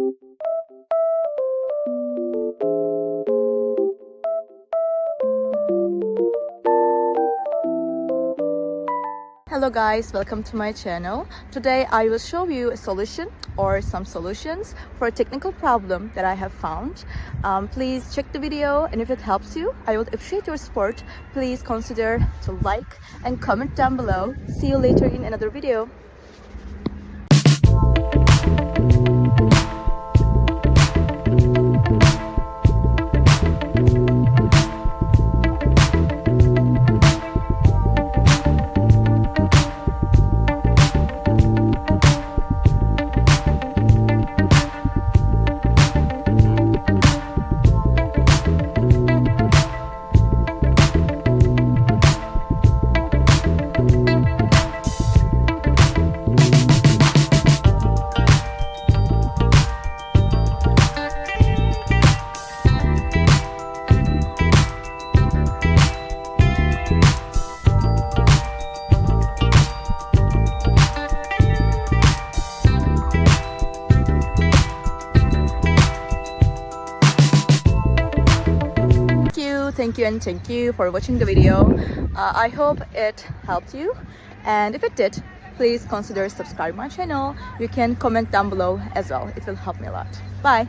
Hello guys, welcome to my channel. Today I will show you a solution or some solutions for a technical problem that I have found. Please check the video, and if it helps you, I would appreciate your support. Please consider to like and comment down below. See you later in another video. Thank you for watching the video. I hope it helped you, and if it did, please consider subscribe my channel. You can comment down below as well. It will help me a lot. Bye.